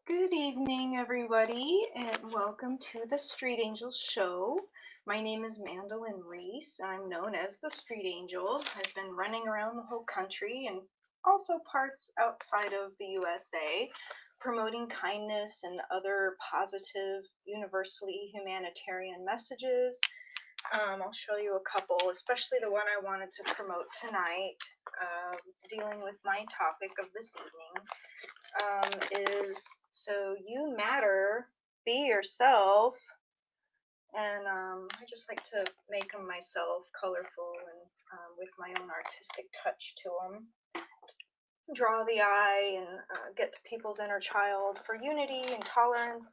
Good evening, everybody, and welcome to the Street Angels show. My name is Mandolyn Reese. I'm known as the Street Angel. I've been running around the whole country and also parts outside of the USA, promoting kindness and other positive, universally humanitarian messages. I'll show you a couple, especially the one I wanted to promote tonight, dealing with my topic of this evening, is so you matter, be yourself, and I just like to make them myself colorful and with my own artistic touch to them. Draw the eye and get to people's inner child for unity and tolerance.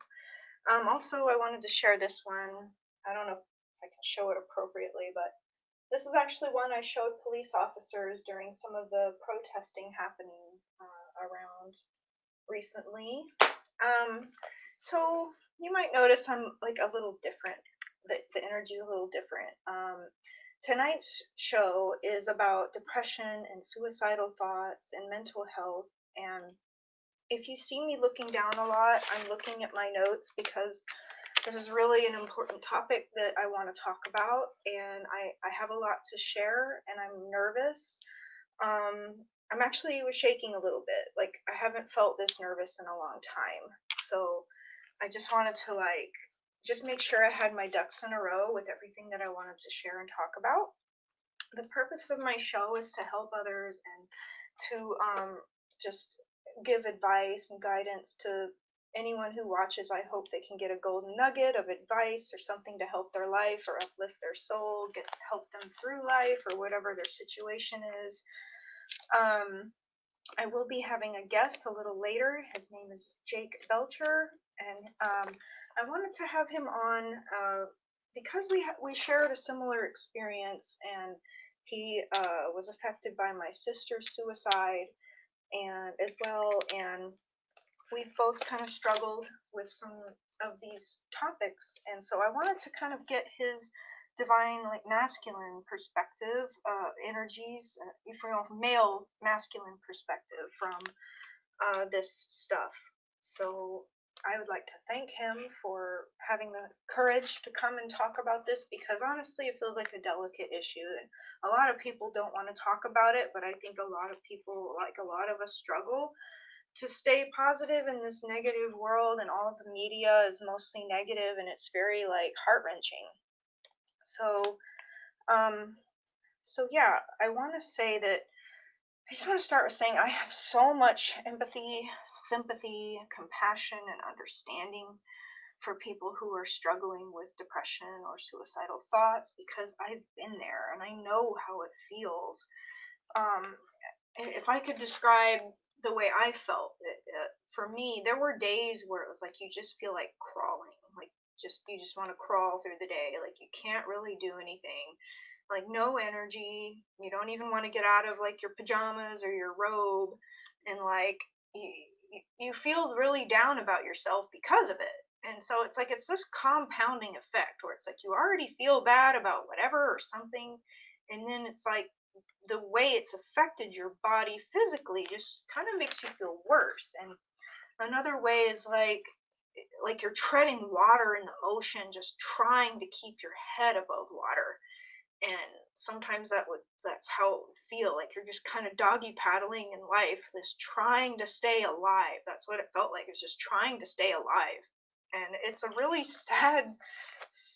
Also, I wanted to share this one. I don't know if I can show it appropriately, but this is actually one I showed police officers during some of the protesting happening around recently. Um, so you might notice I'm like a little different. The energy is a little different. Tonight's show is about depression and suicidal thoughts and mental health. And if you see me looking down a lot, I'm looking at my notes because this is really an important topic that I want to talk about, and I have a lot to share, and I'm nervous. I'm actually was shaking a little bit. Like I haven't felt this nervous in a long time. So I just wanted to just make sure I had my ducks in a row with everything that I wanted to share and talk about. The purpose of my show is to help others and to just give advice and guidance to anyone who watches. I hope they can get a golden nugget of advice or something to help their life or uplift their soul, help them through life or whatever their situation is. Um, I will be having a guest a little later. His name is Jake Belcher, and I wanted to have him on because we shared a similar experience, and he was affected by my sister's suicide, and as well, and we've both kind of struggled with some of these topics, and so I wanted to kind of get his divine, like masculine perspective, energies, if you know, male masculine perspective from this stuff. So I would like to thank him for having the courage to come and talk about this because honestly, it feels like a delicate issue. And a lot of people don't want to talk about it, but I think a lot of people, like a lot of us, struggle to stay positive in this negative world, and all of the media is mostly negative, and it's very like heart wrenching. So, um, so yeah, I want to say that I just want to start with saying I have so much empathy, sympathy, compassion, and understanding for people who are struggling with depression or suicidal thoughts because I've been there and I know how it feels. Um, if I could describe the way I felt, for me, there were days where it was like you just feel like crawling, like just you just want to crawl through the day, like you can't really do anything, like no energy. You don't even want to get out of like your pajamas or your robe, and like you feel really down about yourself because of it. And so it's like it's this compounding effect where it's like you already feel bad about whatever or something, and then it's like the way it's affected your body physically just kind of makes you feel worse. And another way is like you're treading water in the ocean, just trying to keep your head above water. And sometimes that's how it would feel, like you're just kind of doggy paddling in life, this trying to stay alive. That's what it felt like. It's just trying to stay alive. And it's a really sad,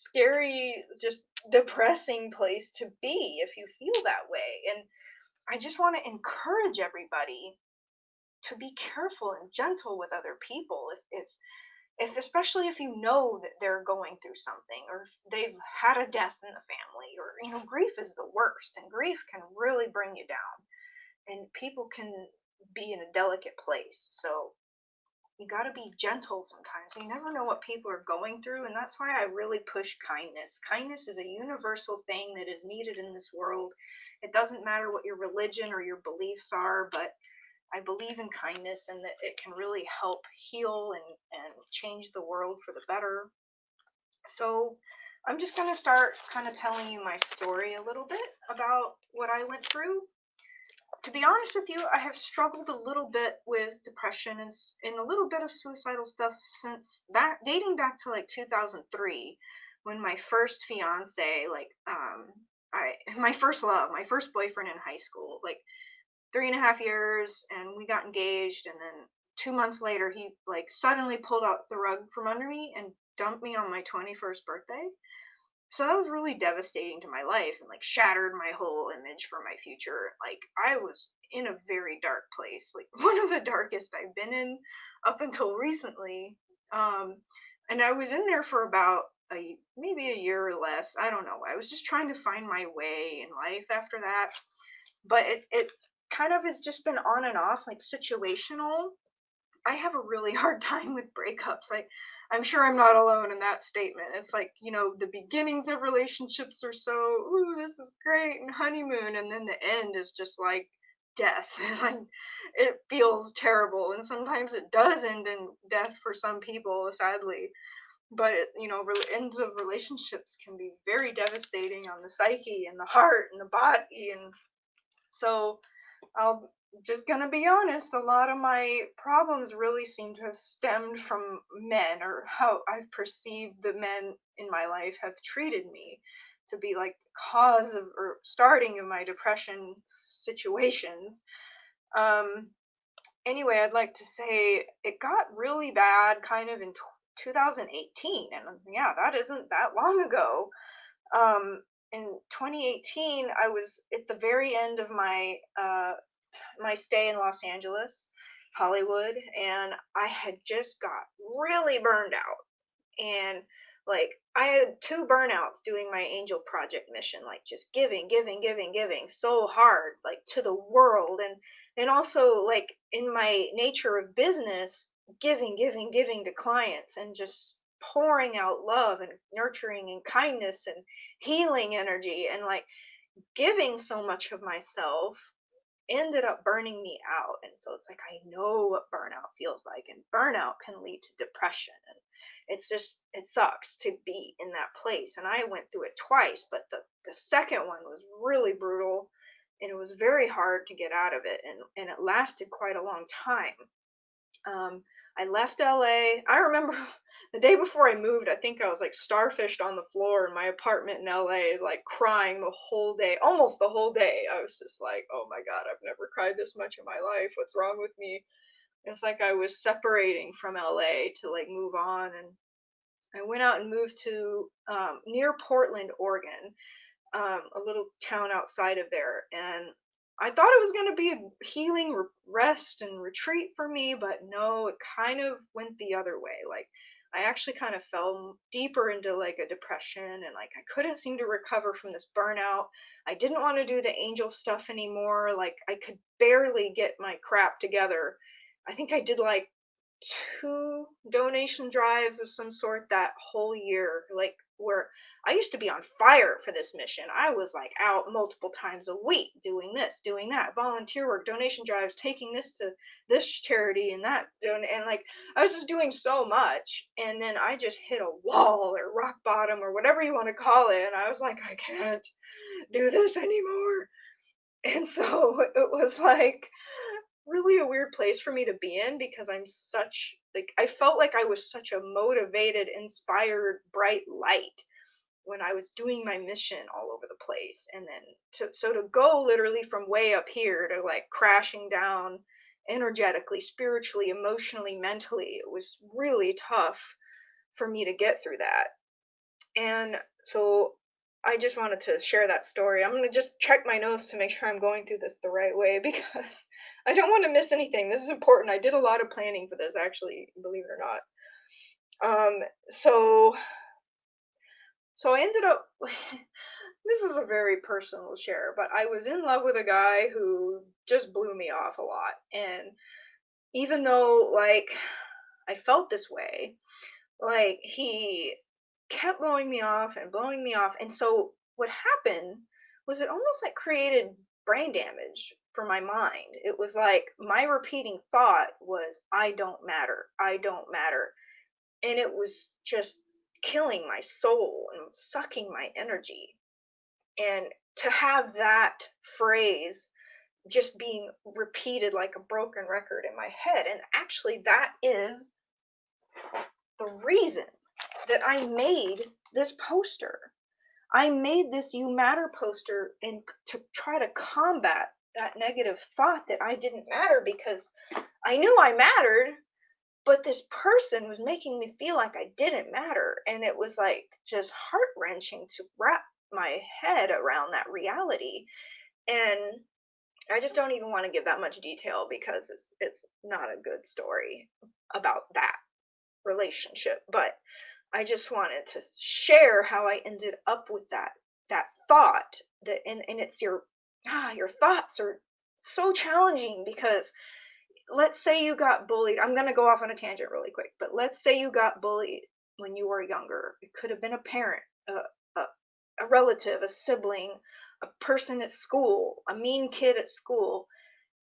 scary, just depressing place to be if you feel that way. And I just want to encourage everybody to be careful and gentle with other people if especially if you know that they're going through something or if they've had a death in the family, or grief is the worst, and grief can really bring you down, and people can be in a delicate place. So you got to be gentle sometimes. You never know what people are going through, and that's why I really push kindness. Kindness is a universal thing that is needed in this world. It doesn't matter what your religion or your beliefs are, but I believe in kindness and that it can really help heal and change the world for the better. So I'm just going to start kind of telling you my story a little bit about what I went through. to be honest with you, I have struggled a little bit with depression and a little bit of suicidal stuff since dating back to like 2003, when my first fiance, like, my first love, my first boyfriend in high school, like 3.5 years, and we got engaged, and then 2 months later, he like suddenly pulled out the rug from under me and dumped me on my 21st birthday. So that was really devastating to my life and like shattered my whole image for my future. Like I was in a very dark place, like one of the darkest I've been in up until recently. Um, and I was in there for about maybe a year or less. I don't know. I was just trying to find my way in life after that. But it kind of has just been on and off, like situational. I have a really hard time with breakups. I'm sure I'm not alone in that statement. It's like, the beginnings of relationships are so, ooh, this is great and honeymoon, and then the end is just like death. Like it feels terrible, and sometimes it does end in death for some people, sadly. But ends of relationships can be very devastating on the psyche and the heart and the body, and so I'm just gonna be honest, a lot of my problems really seem to have stemmed from men, or how I've perceived the men in my life have treated me to be like the cause of or starting of my depression situations. Um, anyway, I'd like to say it got really bad kind of in 2018, and yeah, that isn't that long ago. In 2018, I was at the very end of my stay in Los Angeles, Hollywood, and I had just got really burned out. And like I had two burnouts doing my angel project mission, like just giving, giving, giving, giving so hard, like to the world, and also like in my nature of business, giving, giving, giving to clients, and just pouring out love and nurturing and kindness and healing energy, and like giving so much of myself ended up burning me out. And so it's like I know what burnout feels like, and burnout can lead to depression, and it sucks to be in that place. And I went through it twice, but the second one was really brutal, and it was very hard to get out of it, and it lasted quite a long time. I left LA. I remember the day before I moved, I think I was like starfished on the floor in my apartment in LA, like crying the whole day, almost the whole day. I was just like, oh my God, I've never cried this much in my life. What's wrong with me? It's like I was separating from LA to like move on. And I went out and moved to near Portland, Oregon, a little town outside of there. And I thought it was going to be a healing rest and retreat for me, but no, it kind of went the other way. Like I actually kind of fell deeper into like a depression, and like I couldn't seem to recover from this burnout. I didn't want to do the angel stuff anymore. Like I could barely get my crap together. I think I did like two donation drives of some sort that whole year, like where I used to be on fire for this mission. I was like out multiple times a week doing this, doing that, volunteer work, donation drives, taking this to this charity and that, and like I was just doing so much, and then I just hit a wall or rock bottom or whatever you want to call it, and I was like, I can't do this anymore. And so it was like really a weird place for me to be in, because I'm such like I felt like I was such a motivated, inspired, bright light when I was doing my mission all over the place. And then to go literally from way up here to like crashing down energetically, spiritually, emotionally, mentally, it was really tough for me to get through that. And so I just wanted to share that story. I'm going to just check my notes to make sure I'm going through this the right way, because I don't want to miss anything. This is important. I did a lot of planning for this, actually, believe it or not. Um, so so I ended up this is a very personal share, but I was in love with a guy who just blew me off a lot. And even though like I felt this way, like he kept blowing me off and blowing me off. And so what happened was it almost like created brain damage for my mind. It was like my repeating thought was, I don't matter, I don't matter. And it was just killing my soul and sucking my energy. And to have that phrase just being repeated like a broken record in my head. And actually, that is the reason that I made this poster. I made this You Matter poster and to try to combat that negative thought that I didn't matter, because I knew I mattered, but this person was making me feel like I didn't matter. And it was like just heart-wrenching to wrap my head around that reality. And I just don't even want to give that much detail, because it's not a good story about that relationship. But I just wanted to share how I ended up with that thought, that and it's your thoughts are so challenging, because let's say you got bullied. I'm going to go off on a tangent really quick, but let's say you got bullied when you were younger. It could have been a parent, a relative, a sibling, a person at school, a mean kid at school,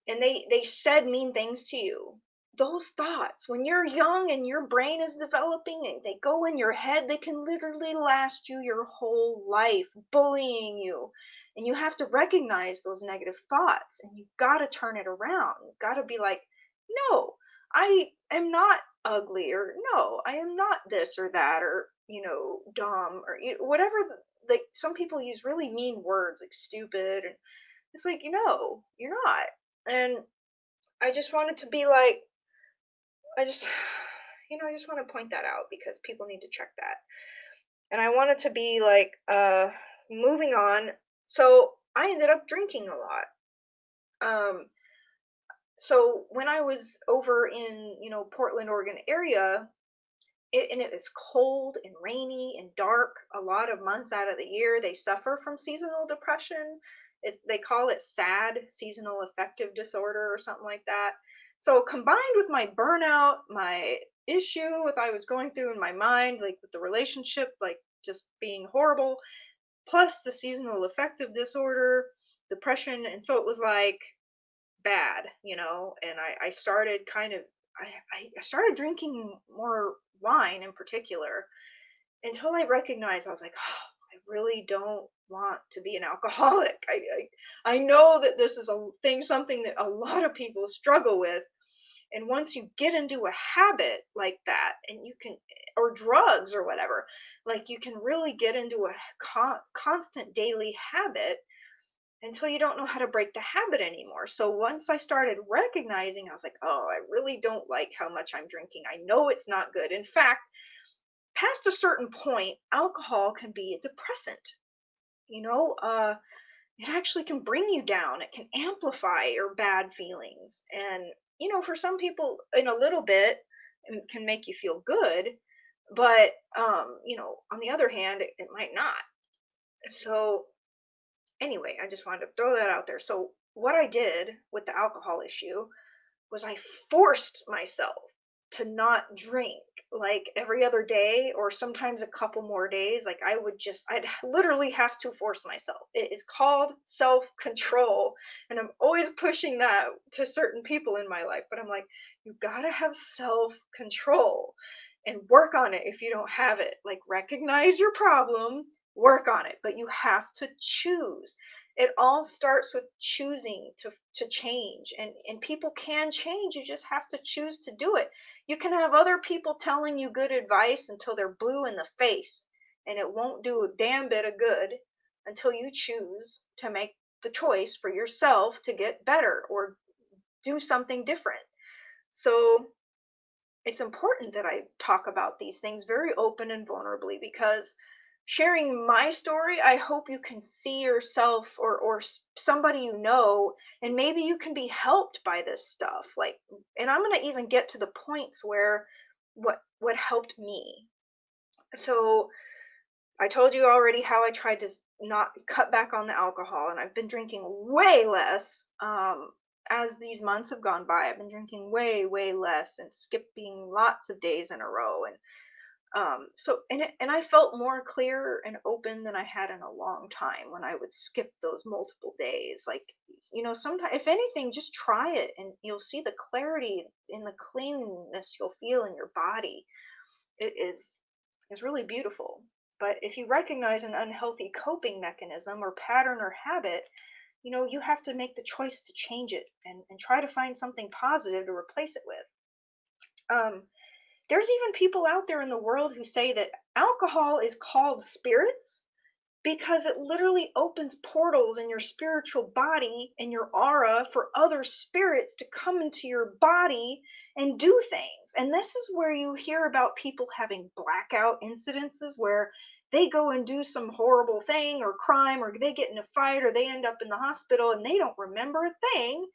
and they said mean things to you. Those thoughts, when you're young and your brain is developing and they go in your head, they can literally last you your whole life, bullying you. And you have to recognize those negative thoughts, and you've got to turn it around. You've got to be like, no, I am not ugly, or no, I am not this or that, or, dumb, or whatever. Like, some people use really mean words like stupid, and it's like, you're not. And I just wanted to be like, I just, I just want to point that out, because people need to check that. And I wanted to be like, moving on. So I ended up drinking a lot. So when I was over in, Portland, Oregon area, and it was cold and rainy and dark a lot of months out of the year. They suffer from seasonal depression. They call it SAD, seasonal affective disorder, or something like that. So combined with my burnout, my issue with I was going through in my mind, like with the relationship, like just being horrible, plus the seasonal affective disorder, depression, and so it was like bad, and I started I started drinking more wine in particular, until I recognized, I was like, oh, I really don't want to be an alcoholic. I know that this is something that a lot of people struggle with. And once you get into a habit like that, and you can, or drugs or whatever, like you can really get into a constant daily habit until you don't know how to break the habit anymore. So once I started recognizing, I was like, oh, I really don't like how much I'm drinking. I know it's not good. In fact, past a certain point, alcohol can be a depressant. It actually can bring you down. It can amplify your bad feelings. And, for some people, in a little bit, it can make you feel good. But, on the other hand, it might not. So anyway, I just wanted to throw that out there. So what I did with the alcohol issue was I forced myself to not drink, like every other day, or sometimes a couple more days. Like I'd literally have to force myself. It is called self-control. And I'm always pushing that to certain people in my life. But I'm like, you gotta have self-control and work on it if you don't have it. Like, recognize your problem, work on it, but you have to choose. It all starts with choosing to change, and people can change. You just have to choose to do it. You can have other people telling you good advice until they're blue in the face, and it won't do a damn bit of good until you choose to make the choice for yourself to get better or do something different. So it's important that I talk about these things very open and vulnerably, because sharing my story, I hope you can see yourself, or somebody and maybe you can be helped by this stuff. Like, and I'm going to even get to the points where what helped me. So I told you already how I tried to not cut back on the alcohol, and I've been drinking way less. As these months have gone by, I've been drinking way, way less and skipping lots of days in a row. And I felt more clear and open than I had in a long time when I would skip those multiple days. Like, sometimes, if anything, just try it and you'll see the clarity and the cleanness you'll feel in your body. It is really beautiful. But if you recognize an unhealthy coping mechanism or pattern or habit, you have to make the choice to change it and try to find something positive to replace it with. There's even people out there in the world who say that alcohol is called spirits because it literally opens portals in your spiritual body and your aura for other spirits to come into your body and do things. And this is where you hear about people having blackout incidences where they go and do some horrible thing or crime, or they get in a fight, or they end up in the hospital and they don't remember a thing.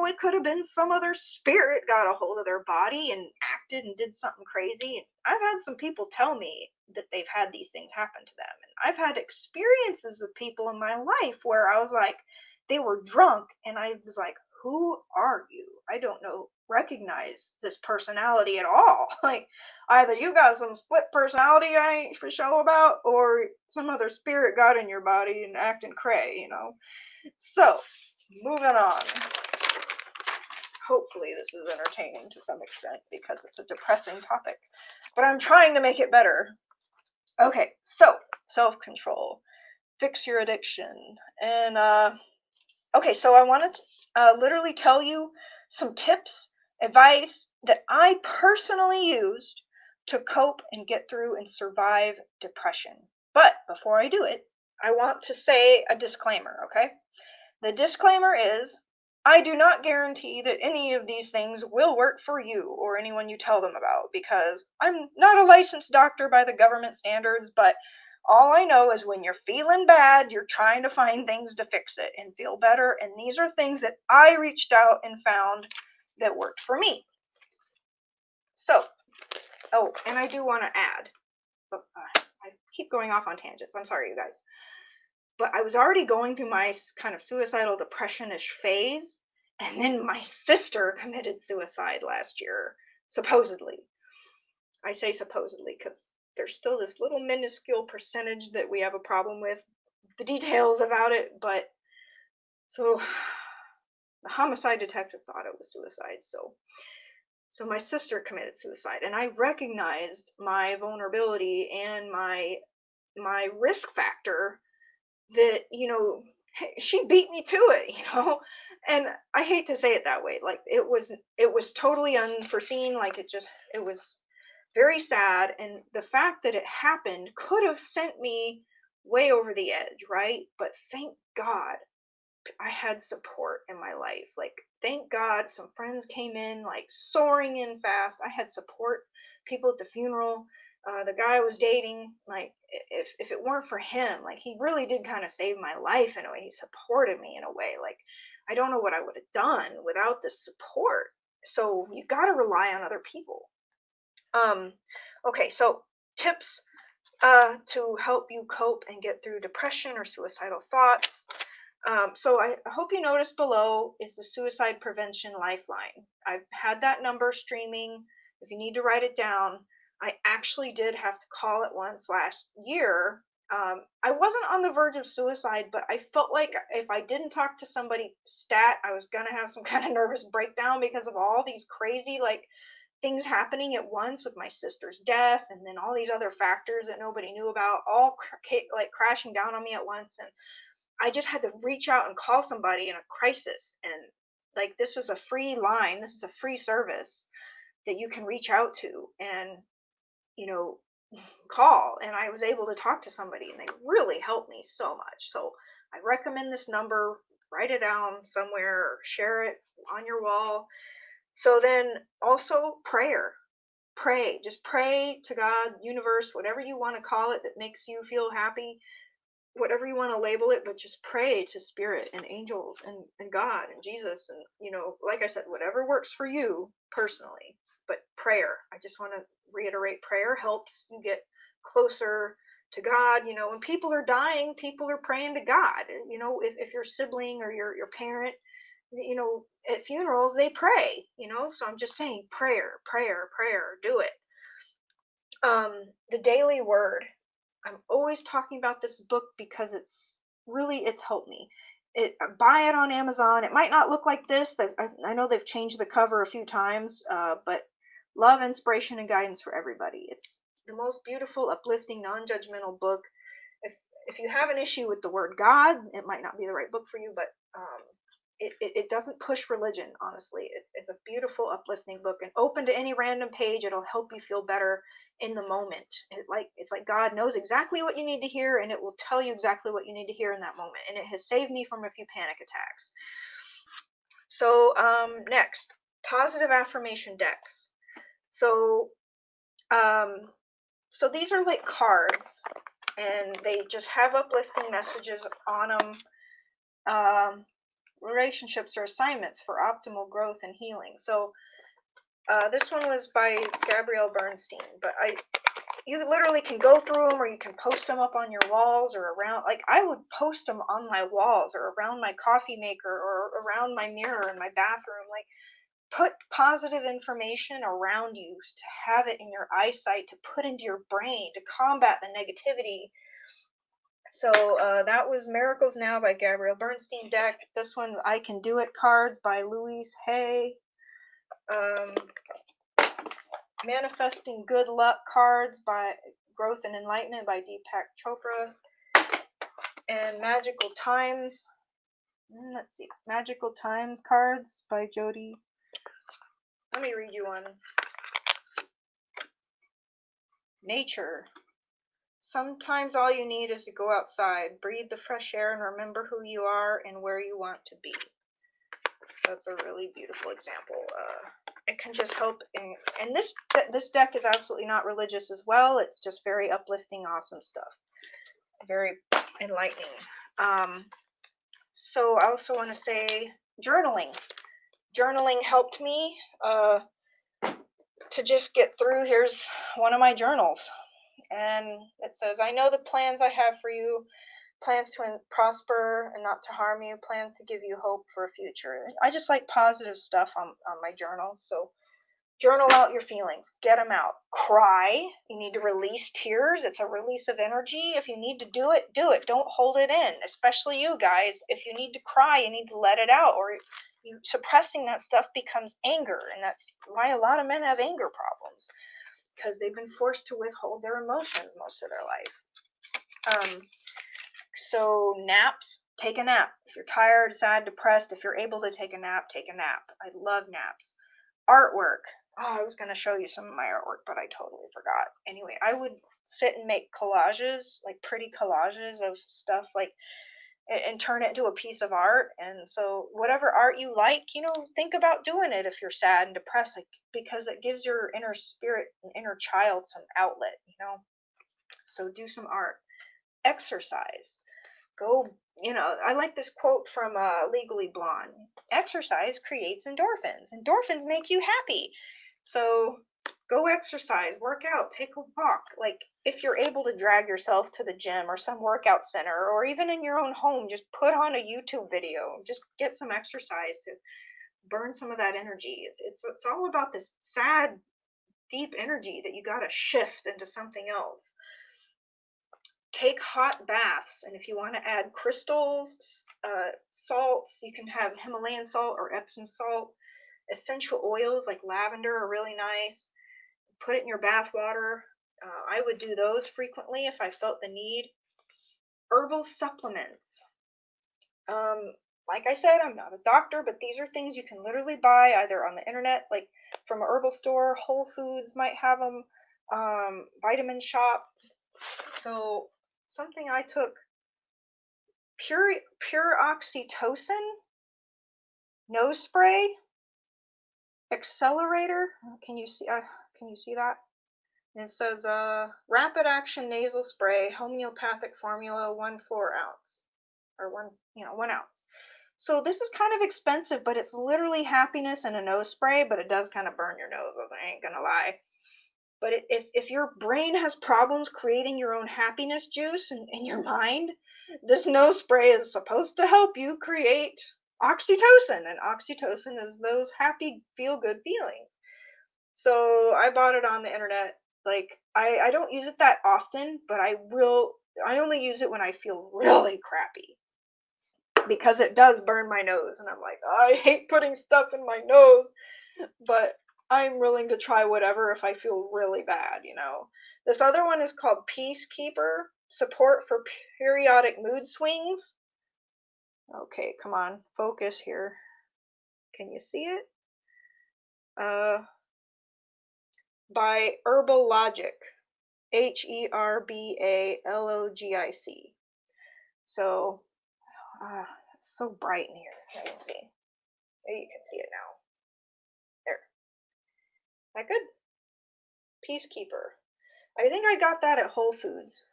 It could have been some other spirit got a hold of their body and acted and did something crazy. And I've had some people tell me that they've had these things happen to them. And I've had experiences with people in my life where I was like, they were drunk, and I was like, who are you? I don't recognize this personality at all. Like, either you got some split personality I ain't for sure about, or some other spirit got in your body and acting cray. So, moving on. Hopefully this is entertaining to some extent because it's a depressing topic, but I'm trying to make it better. Okay, so self-control, fix your addiction, and okay, so I want to literally tell you some tips, advice that I personally used to cope and get through and survive depression. But before I do it, I want to say a disclaimer, okay? The disclaimer is, I do not guarantee that any of these things will work for you or anyone you tell them about, because I'm not a licensed doctor by the government standards, but all I know is when you're feeling bad, you're trying to find things to fix it and feel better, and these are things that I reached out and found that worked for me. So, and I do want to add, I keep going off on tangents, I'm sorry you guys. But I was already going through my kind of suicidal depression-ish phase, and then my sister committed suicide last year, supposedly. I say supposedly because there's still this little minuscule percentage that we have a problem with the details about it, but so the homicide detective thought it was suicide, so my sister committed suicide, and I recognized my vulnerability and my risk factor that, she beat me to it, and I hate to say it that way. Like, it was totally unforeseen. Like, it was very sad, and the fact that it happened could have sent me way over the edge, right? But thank God I had support in my life. Like, thank God some friends came in, like, soaring in fast. I had support, people at the funeral. The guy I was dating, like, if it weren't for him, like, he really did kind of save my life in a way. He supported me in a way. Like, I don't know what I would have done without this support. So you got to rely on other people. Okay, so tips to help you cope and get through depression or suicidal thoughts. So I hope you noticed below is the Suicide Prevention Lifeline. I've had that number streaming. If you need to write it down, I actually did have to call it once last year. I wasn't on the verge of suicide, but I felt like if I didn't talk to somebody stat, I was going to have some kind of nervous breakdown because of all these crazy, like, things happening at once with my sister's death, and then all these other factors that nobody knew about, all crashing down on me at once. And I just had to reach out and call somebody in a crisis. And, like, this was a free line. This is a free service that you can reach out to and, call. And I was able to talk to somebody, and they really helped me so much. So I recommend this number. Write it down somewhere or share it on your wall. So then also prayer. Pray. Just pray to God, universe, whatever you want to call it that makes you feel happy. Whatever you want to label it, but just pray to spirit and angels and God and Jesus, and, like I said, whatever works for you personally. But prayer, I just want to reiterate, prayer helps you get closer to God. When people are dying, people are praying to God. If your sibling or your parent, at funerals, they pray, so I'm just saying, prayer, do it. The daily word. I'm always talking about this book because it's helped me. Buy it on Amazon. It might not look like this. I know they've changed the cover a few times, but love, inspiration, and guidance for everybody. It's the most beautiful, uplifting, non-judgmental book. if you have an issue with the word God, it might not be the right book for you, but it doesn't push religion, honestly. It's a beautiful, uplifting book, and open to any random page, it'll help you feel better in the moment. It's like God knows exactly what you need to hear, and it will tell you exactly what you need to hear in that moment, and it has saved me from a few panic attacks. So next, positive affirmation decks. So so these are like cards, and they just have uplifting messages on them. Relationships or assignments for optimal growth and healing. So this one was by Gabrielle Bernstein, but you literally can go through them, or you can post them up on your walls or around. Like, I would post them on my walls or around my coffee maker or around my mirror in my bathroom. Like, put positive information around you to have it in your eyesight, to put into your brain, to combat the negativity. So that was Miracles Now by Gabrielle Bernstein deck. This one, I Can Do It cards by Louise Hay. Manifesting Good Luck cards by Growth and Enlightenment by Deepak Chopra. And Magical Times. Let's see. Magical Times cards by Jody. Let me read you one. Nature. Sometimes all you need is to go outside, breathe the fresh air, and remember who you are and where you want to be. So that's a really beautiful example. It can just help. And this deck is absolutely not religious as well. It's just very uplifting, awesome stuff. Very enlightening. So I also want to say journaling. Journaling helped me to just get through. Here's one of my journals. And it says, I know the plans I have for you, plans to prosper and not to harm you, plans to give you hope for a future. I just like positive stuff on my journals. So journal out your feelings. Get them out. Cry. You need to release tears. It's a release of energy. If you need to do it, do it. Don't hold it in, especially you guys. If you need to cry, you need to let it out, or suppressing that stuff becomes anger, and that's why a lot of men have anger problems, because they've been forced to withhold their emotions most of their life. So naps, take a nap. If you're tired, sad, depressed, if you're able to take a nap, take a nap. I love naps. Artwork. Oh, I was going to show you some of my artwork, but I totally forgot. Anyway, I would sit and make collages, like pretty collages of stuff, like, and turn it into a piece of art. And so whatever art you like, think about doing it if you're sad and depressed, like, because it gives your inner spirit and inner child some outlet, So do some art. Exercise. Go, I like this quote from Legally Blonde. Exercise creates endorphins. Endorphins make you happy. So go exercise, work out, take a walk. Like, if you're able to drag yourself to the gym or some workout center, or even in your own home, just put on a YouTube video. Just get some exercise to burn some of that energy. It's all about this sad, deep energy that you got to shift into something else. Take hot baths, and if you want to add crystals, salts, you can have Himalayan salt or Epsom salt. Essential oils like lavender are really nice. Put it in your bath water. I would do those frequently if I felt the need. Herbal supplements. Like I said, I'm not a doctor, but these are things you can literally buy either on the internet, like from a herbal store. Whole Foods might have them. Vitamin Shop. So something I took, pure oxytocin, nose spray, accelerator. Can you see that? And it says rapid action nasal spray, homeopathic formula, 1/4 ounce, or 1 ounce. So this is kind of expensive, but it's literally happiness in a nose spray, but it does kind of burn your nose, I ain't gonna lie. But if your brain has problems creating your own happiness juice in your mind, this nose spray is supposed to help you create oxytocin, and oxytocin is those happy, feel-good feelings. So I bought it on the internet. Like, I don't use it that often, but I only use it when I feel really crappy, because it does burn my nose, and I'm like, I hate putting stuff in my nose, but I'm willing to try whatever if I feel really bad, This other one is called Peacekeeper. support for periodic mood swings. Okay, come on, focus here. Can you see it? By Herbalogic, Herbalogic. So, it's so bright in here. Let me see. Maybe you can see it now. There. Is that good? Peacekeeper. I think I got that at Whole Foods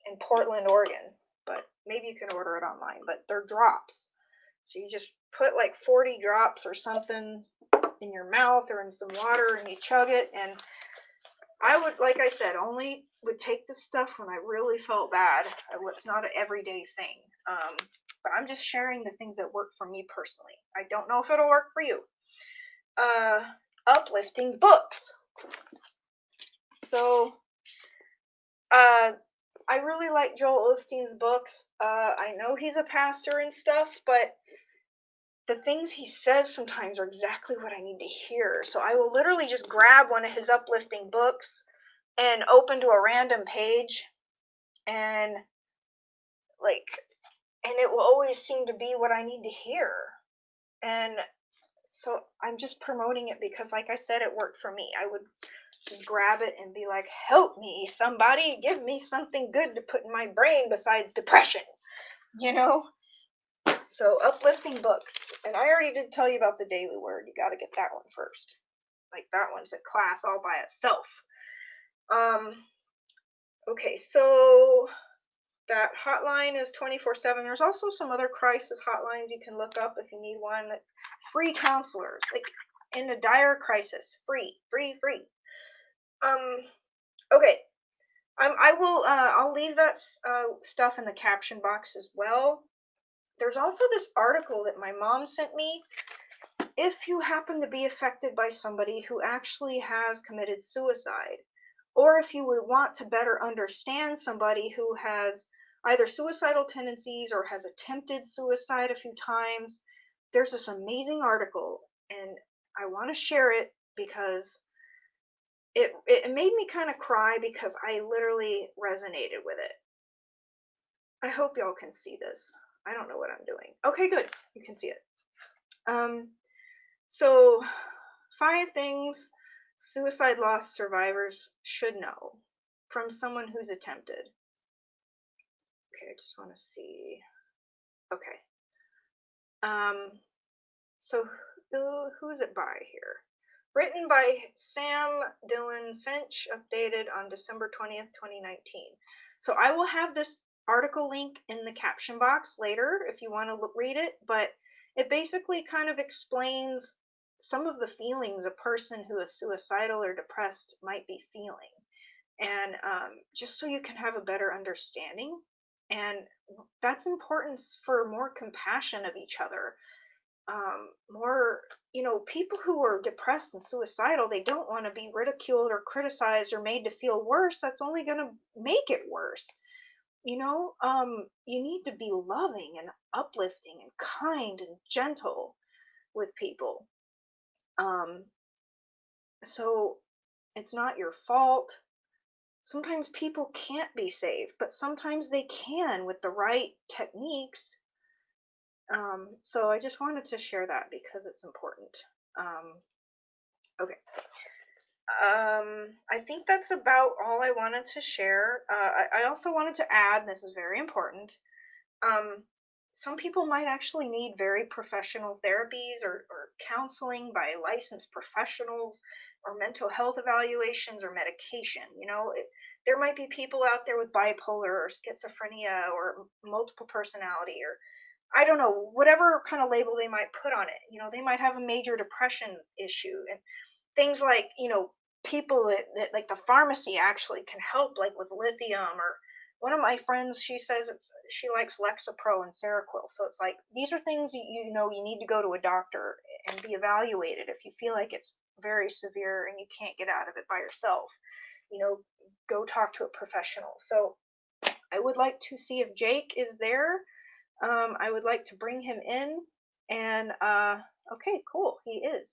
in Portland, Oregon, but maybe you can order it online. But they're drops. So you just put like 40 drops or something in your mouth or in some water and you chug it. And I would, like I said, only would take this stuff when I really felt bad. It's not an everyday thing. But I'm just sharing the things that work for me personally. I don't know if it'll work for you. Uplifting books. So, I really like Joel Osteen's books. I know he's a pastor and stuff, but the things he says sometimes are exactly what I need to hear. So I will literally just grab one of his uplifting books and open to a random page and it will always seem to be what I need to hear. And so I'm just promoting it because, like I said, it worked for me. I would just grab it and be like, help me, somebody, give me something good to put in my brain besides depression, you know? So uplifting books. And I already did tell you about the Daily Word. You got to get that one first. Like, that one's a class all by itself. Okay, so that hotline is 24/7. There's also some other crisis hotlines you can look up if you need one. Free counselors, like in a dire crisis, free. Okay, I'll leave that stuff in the caption box as well. There's also this article that my mom sent me. If you happen to be affected by somebody who actually has committed suicide, or if you would want to better understand somebody who has either suicidal tendencies or has attempted suicide a few times, there's this amazing article, and I want to share it because it made me kind of cry because I literally resonated with it. I hope y'all can see this. I don't know what I'm doing. Okay, good. You can see it. So 5 things suicide loss survivors should know from someone who's attempted. Okay, I just want to see. Okay. So who's it by here? Written by Sam Dillon Finch, updated on December 20th, 2019. So I will have this article link in the caption box later if you want to read it, but it basically kind of explains some of the feelings a person who is suicidal or depressed might be feeling. And just so you can have a better understanding. And that's important for more compassion of each other. More, people who are depressed and suicidal, they don't want to be ridiculed or criticized or made to feel worse. That's only going to make it worse. You need to be loving and uplifting and kind and gentle with people. So it's not your fault. Sometimes people can't be saved, but sometimes they can with the right techniques. So I just wanted to share that because it's important. Okay. I think that's about all I wanted to share. I also wanted to add, and this is very important, some people might actually need very professional therapies or counseling by licensed professionals or mental health evaluations or medication. There might be people out there with bipolar or schizophrenia or multiple personality or I don't know, whatever kind of label they might put on it. They might have a major depression issue and things like, people that like the pharmacy actually can help, like with lithium. Or one of my friends, she says she likes Lexapro and Seroquel. So it's like, these are things you need to go to a doctor and be evaluated if you feel like it's very severe and you can't get out of it by yourself. Go talk to a professional. So I would like to see if Jake is there. I would like to bring him in, and okay, cool, he is.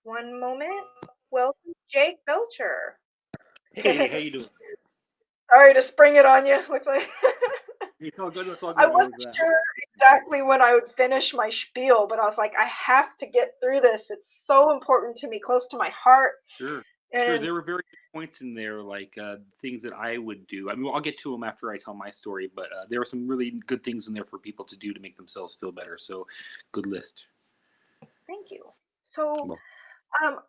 One moment. Welcome, Jake Belcher. Hey, how you doing? Sorry to spring it on you. Looks like It's all good. It's all I good. I wasn't was sure exactly when I would finish my spiel, but I was like, I have to get through this. It's so important to me, close to my heart. sure, sure. And There were very good points in there, like things that I would do. I mean, well, I'll get to them after I tell my story, but there were some really good things in there for people to do to make themselves feel better. So, good list. thank you. So, Well,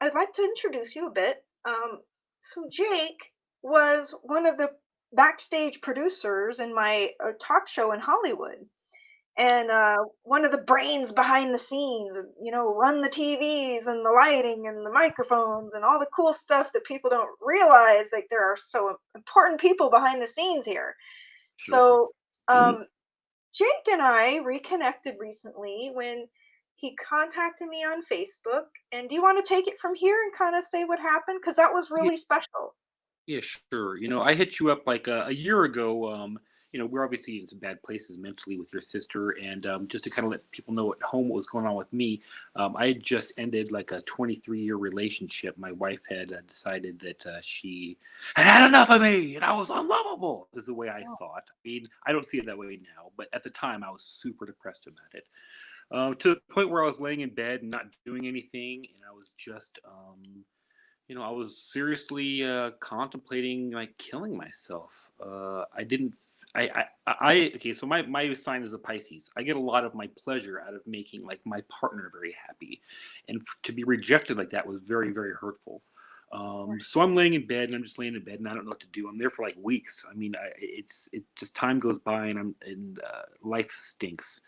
I'd like to introduce you a bit. So Jake was one of the backstage producers in my talk show in Hollywood, and one of the brains behind the scenes. Run the TVs and the lighting and the microphones and all the cool stuff that people don't realize. Like there are so important people behind the scenes here. sure. So Jake and I reconnected recently when he contacted me on Facebook. And do you want to take it from here and kind of say what happened? Because that was Yeah, really special. yeah, sure. I hit you up like a year ago. We're obviously in some bad places mentally with your sister, and just to kind of let people know at home what was going on with me, I had just ended like a 23-year relationship. My wife had decided that she had enough of me, and I was unlovable. Is the way I Oh, saw it. I mean, I don't see it that way now, but at the time, I was super depressed about it. To the point where I was laying in bed and not doing anything, and I was just I was seriously contemplating like killing myself. I didn't. Okay. So my sign is a Pisces. I get a lot of my pleasure out of making like my partner very happy, and to be rejected like that was very very hurtful. So I'm laying in bed and I'm just laying in bed and I don't know what to do. I'm there for like weeks. I mean, it just time goes by and life stinks.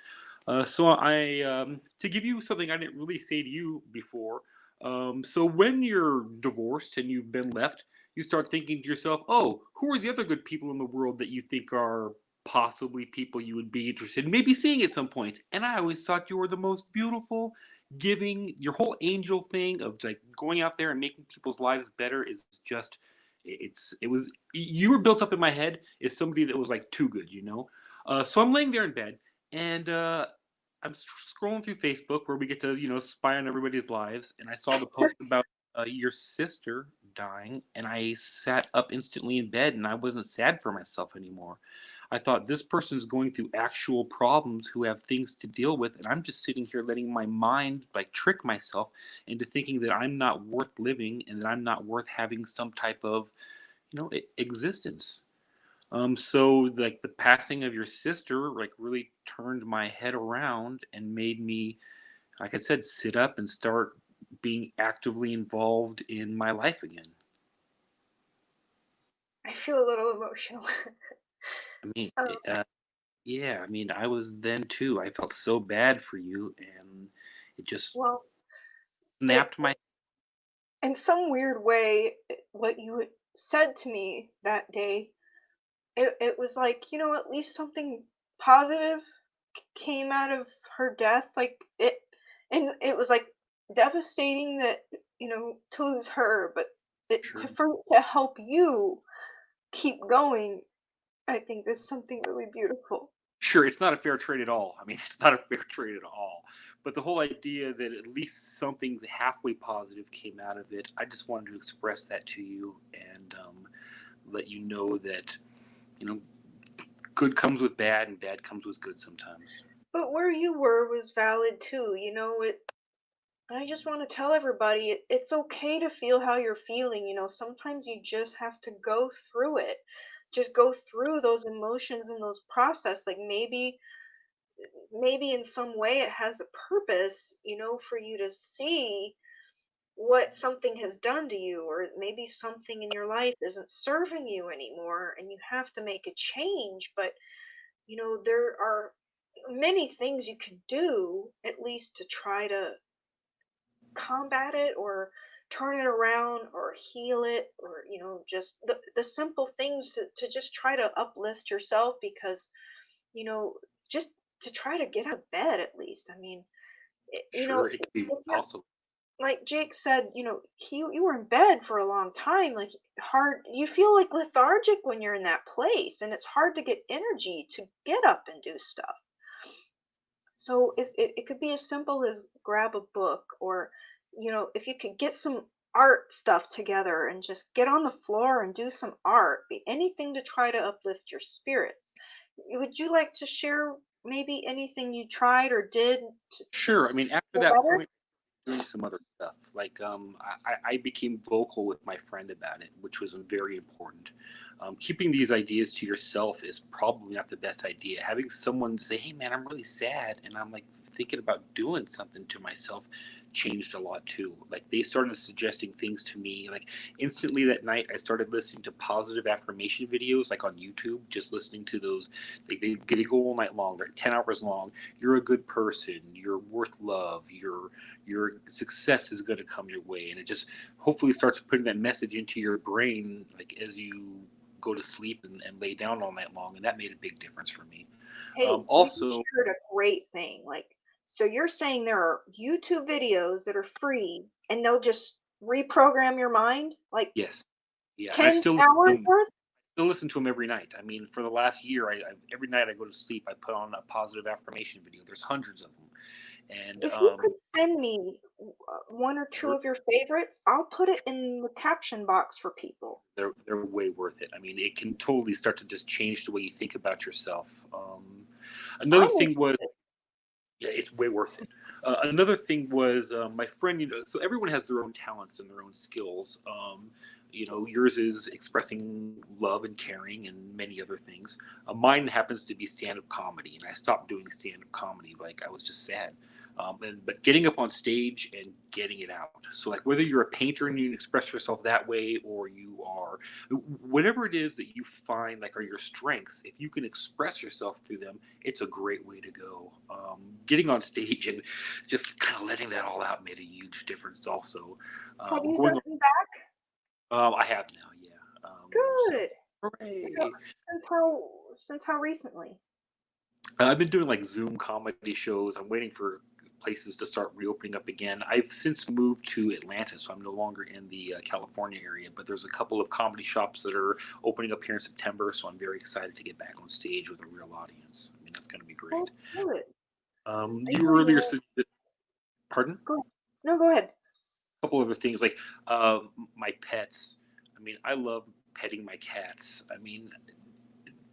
So to give you something I didn't really say to you before. So when you're divorced and you've been left, you start thinking to yourself, "Oh, who are the other good people in the world that you think are possibly people you would be interested in maybe seeing at some point?" And I always thought you were the most beautiful, giving. Your whole angel thing of like going out there and making people's lives better is just. It was you were built up in my head as somebody that was like too good, you know. So I'm laying there in bed and I'm scrolling through Facebook where we get to spy on everybody's lives, and I saw the post about your sister dying, and I sat up instantly in bed, and I wasn't sad for myself anymore. I thought this person's going through actual problems who have things to deal with, and I'm just sitting here letting my mind like trick myself into thinking that I'm not worth living and that I'm not worth having some type of existence. So like the passing of your sister like really turned my head around and made me, like I said, sit up and start being actively involved in my life again. I feel a little emotional. I mean, um, yeah, I mean, I was then too. I felt so bad for you, and it just well, it, snapped my. in some weird way, what you said to me that day, it was like, at least something positive came out of her death. Like and it was like devastating that, to lose her, but Sure. to help you keep going, I think there's something really beautiful. Sure, it's not a fair trade at all. I mean, it's not a fair trade at all. But the whole idea that at least something halfway positive came out of it, I just wanted to express that to you and let you know that, you know, good comes with bad and bad comes with good sometimes. But where you were was valid too. I just want to tell everybody it's okay to feel how you're feeling. Sometimes you just have to go through it. Just go through those emotions and those process. Like maybe in some way it has a purpose, for you to see what something has done to you, or maybe something in your life isn't serving you anymore and you have to make a change. But there are many things you can do at least to try to combat it or turn it around or heal it, or just the simple things to just try to uplift yourself, because you know just to try to get out of bed at least. I mean, Sure, it could be if you're, also. like Jake said, you were in bed for a long time. Like, hard, you feel like lethargic when you're in that place, and it's hard to get energy to get up and do stuff. So if it could be as simple as grab a book, or if you could get some art stuff together and just get on the floor and do some art. Be anything to try to uplift your spirits. Would you like to share maybe anything you tried or did to Sure. I mean, after feel that better? point, doing some other stuff. Like I became vocal with my friend about it, which was very important. Keeping these ideas to yourself is probably not the best idea. Having someone say, "Hey, man, I'm really sad," and I'm like thinking about doing something to myself, changed a lot too. Like they started suggesting things to me. Like instantly that night, I started listening to positive affirmation videos, like on YouTube. Just listening to those, they go all night long. They're 10 hours long. You're a good person. You're worth love. Your success is going to come your way, and it just hopefully starts putting that message into your brain, like as you go to sleep and lay down all night long, and that made a big difference for me. Hey, you Also, shared a great thing. Like, so you're saying there are YouTube videos that are free and they'll just reprogram your mind? Like yes, yeah, and I 10 still listen to hours them, worth? still listen to them every night. I mean, for the last year, I every night I go to sleep, I put on a positive affirmation video. There's hundreds of them, and If you could send me one or two sure, of your favorites, I'll put it in the caption box for people. they're way worth it. I mean, it can totally start to just change the way you think about yourself. Another I'm thing was, interested. yeah, it's way worth it. Another thing was my friend. So everyone has their own talents and their own skills. Yours is expressing love and caring and many other things. Mine happens to be stand-up comedy, and I stopped doing stand-up comedy. Like I was just sad. But getting up on stage and getting it out. So like whether you're a painter and you can express yourself that way, or you are whatever it is that you find like are your strengths, if you can express yourself through them, it's a great way to go. Getting on stage and just kind of letting that all out made a huge difference. Also, Have you going. gotten back? I have now, yeah. So, Good. How- hooray! since how recently? I've been doing like Zoom comedy shows. I'm waiting for places to start reopening up again. I've since moved to Atlanta, so I'm no longer in the California area. But there's a couple of comedy shops that are opening up here in September, so I'm very excited to get back on stage with a real audience. I mean, that's going to be Oh, great. good. I You know earlier you're. said that, pardon? Go. No, go ahead. A couple other things like my pets. I mean, I love petting my cats. I mean,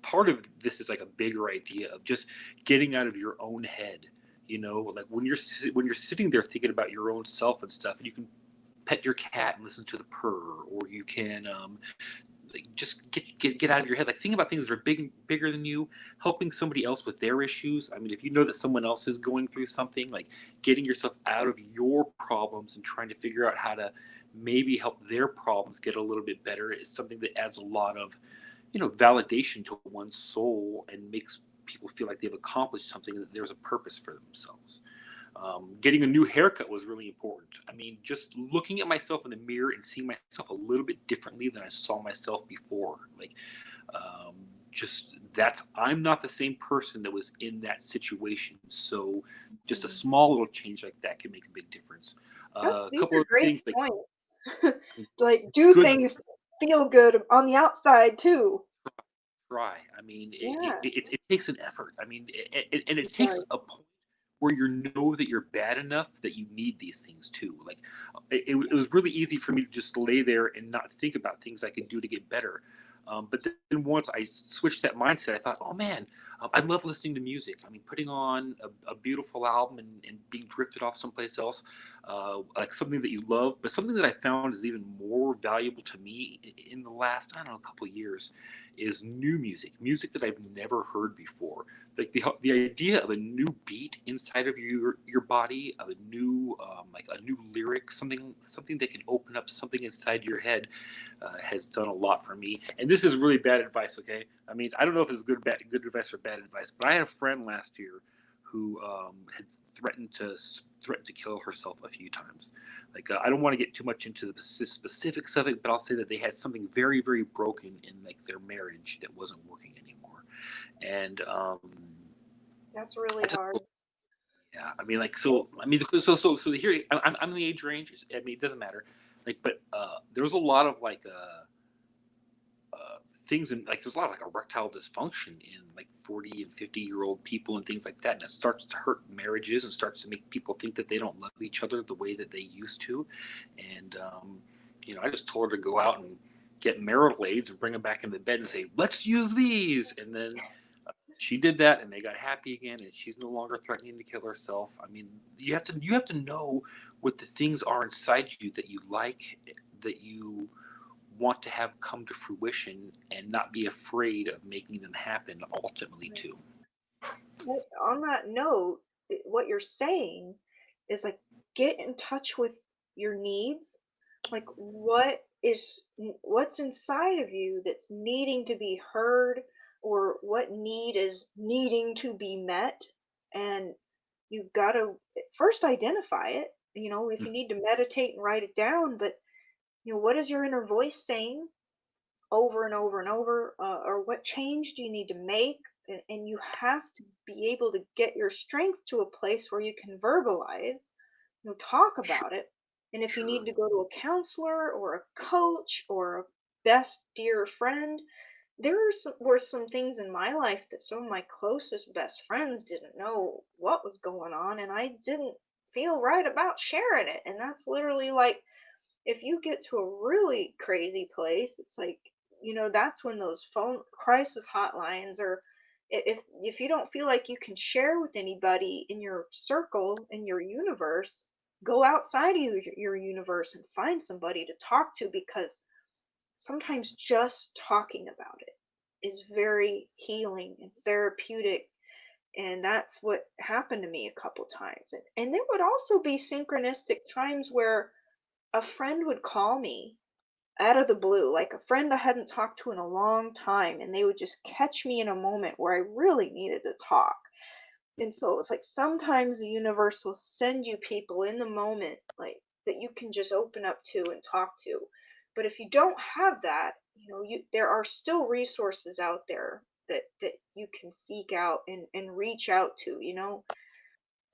part of this is like a bigger idea of just getting out of your own head. Like when you're sitting there thinking about your own self and stuff, and you can pet your cat and listen to the purr, or you can like just get out of your head. Like think about things that are bigger than you, helping somebody else with their issues. I mean, if you know that someone else is going through something, like getting yourself out of your problems and trying to figure out how to maybe help their problems get a little bit better is something that adds a lot of validation to one's soul and makes people feel like they've accomplished something, that there's a purpose for themselves. Getting a new haircut was really important. I mean, just looking at myself in the mirror and seeing myself a little bit differently than I saw myself before. Like, just that I'm not the same person that was in that situation. So, just a Mm. small little change like that can make a big difference. A These couple are of great things like points. Like, do good things feel good on the outside too. try. I mean, Yeah, it takes an effort. I mean, and it it takes does. a point where you know that you're bad enough that you need these things too. Like, it was really easy for me to just lay there and not think about things I could do to get better. But then once I switched that mindset, I thought, oh man, I love listening to music. I mean, putting on a beautiful album and being drifted off someplace else, like something that you love, but something that I found is even more valuable to me in the last, I don't know, a couple of years, is new music that I've never heard before. Like the idea of a new beat inside of your body, of a new like a new lyric, something that can open up something inside your head, has done a lot for me. And this is really bad advice, okay? I mean, I don't know if it's good advice or bad advice, but I had a friend last year who had threatened to kill herself a few times. Like I don't want to get too much into the specifics of it, but I'll say that they had something very very broken in like their marriage that wasn't working anymore. And That's really I just hard. yeah, I mean like so I mean so here I'm in the age range. I mean it doesn't matter. Like but there's a lot of like things in like there's a lot of like erectile dysfunction in like 40 and 50-year-old people and things like that, and it starts to hurt marriages and starts to make people think that they don't love each other the way that they used to. And I just told her to go out and get marital aids and bring them back into bed and say, let's use these. And then she did that, and they got happy again, and she's no longer threatening to kill herself. I mean, you have to know what the things are inside you that you like, that you want to have come to fruition, and not be afraid of making them happen ultimately too. But on that note, what you're saying is like get in touch with your needs. Like what's inside of you that's needing to be heard, or what need is needing to be met, and you've got to first identify it. If you need to meditate and write it down, but what is your inner voice saying over and over and over, or what change do you need to make? And you have to be able to get your strength to a place where you can verbalize, talk Sure. about it. And if you need Sure. to go to a counselor or a coach or a best dear friend, were some things in my life that some of my closest best friends didn't know what was going on, and I didn't feel right about sharing it. And that's literally like, if you get to a really crazy place, it's like, that's when those phone crisis hotlines, or if you don't feel like you can share with anybody in your circle, in your universe, go outside of your universe and find somebody to talk to, because sometimes just talking about it is very healing and therapeutic. And that's what happened to me a couple times. And there would also be synchronistic times where a friend would call me out of the blue, like a friend I hadn't talked to in a long time, and they would just catch me in a moment where I really needed to talk. And so it's like sometimes the universe will send you people in the moment, like that you can just open up to and talk to. But if you don't have that, there are still resources out there that you can seek out and reach out to,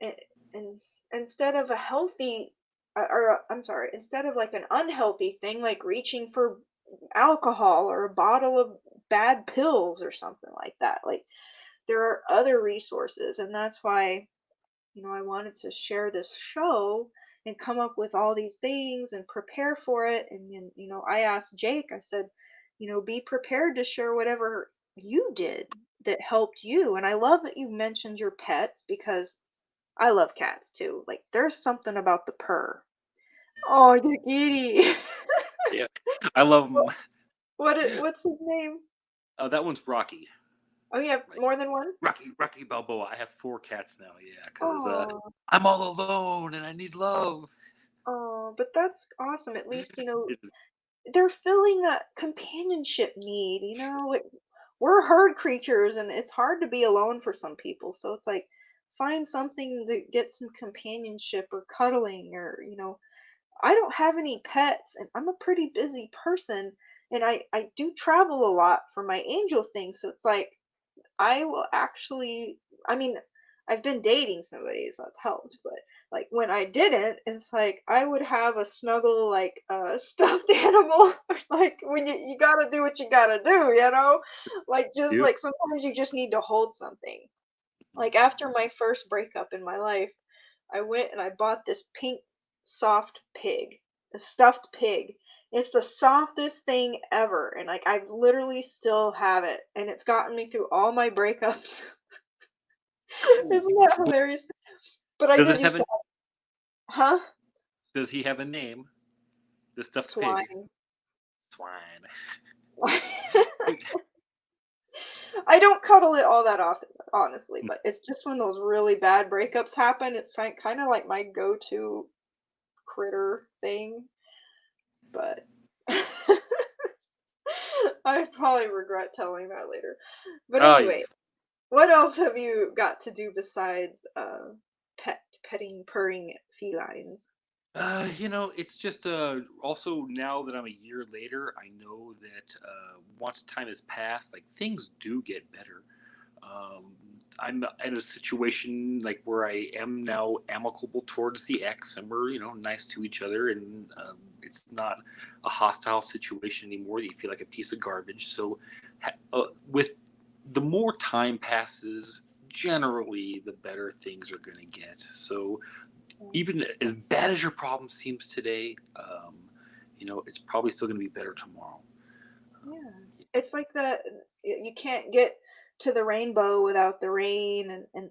and, and instead of a healthy, or I'm sorry, instead of like an unhealthy thing like reaching for alcohol or a bottle of bad pills or something like that, like there are other resources. And that's why I wanted to share this show and come up with all these things and prepare for it. And then I asked Jake, I said, be prepared to share whatever you did that helped you. And I love that you mentioned your pets, because I love cats too. Like there's something about the purr. Oh, you kitty. Yeah, I love them. What's his name? That one's Rocky. Oh, you have Right. more than one? Rocky Balboa. I have 4 cats now. Yeah, because Oh, I'm all alone and I need love. oh, but that's awesome. At least, It is they're filling that companionship need, Like, we're herd creatures, and it's hard to be alone for some people. So it's like, find something to get some companionship or cuddling, or, I don't have any pets, and I'm a pretty busy person, and I do travel a lot for my angel thing. So it's like, I will actually, I mean, I've been dating somebody, so that's helped. But like when I didn't, it's like I would have a snuggle, like stuffed animal. Like when you gotta do what you gotta do, Like just you. like sometimes you just need to hold something. Like after my first breakup in my life, I went and I bought this pink soft pig, a stuffed pig. It's the softest thing ever, and like I literally still have it, and it's gotten me through all my breakups. Cool. Isn't that hilarious? But I Does did it have used a? to have, huh? Does he have a name? The stuffed pig. Swine. Swine. I don't cuddle it all that often, honestly, but it's just when those really bad breakups happen, it's kind of like my go-to critter thing. But I probably regret telling that later. But Oh, you'll be anyway, what else have you got to do besides petting, purring felines? it's just also now that I'm a year later, I know that once time has passed, like things do get better. Um, I'm in a situation like where I am now amicable towards the ex, and we're nice to each other, and it's not a hostile situation anymore that you feel like a piece of garbage. So, with the more time passes, generally the better things are going to get. So even as bad as your problem seems today, it's probably still going to be better tomorrow. Yeah. It's like you can't get to the rainbow without the rain, and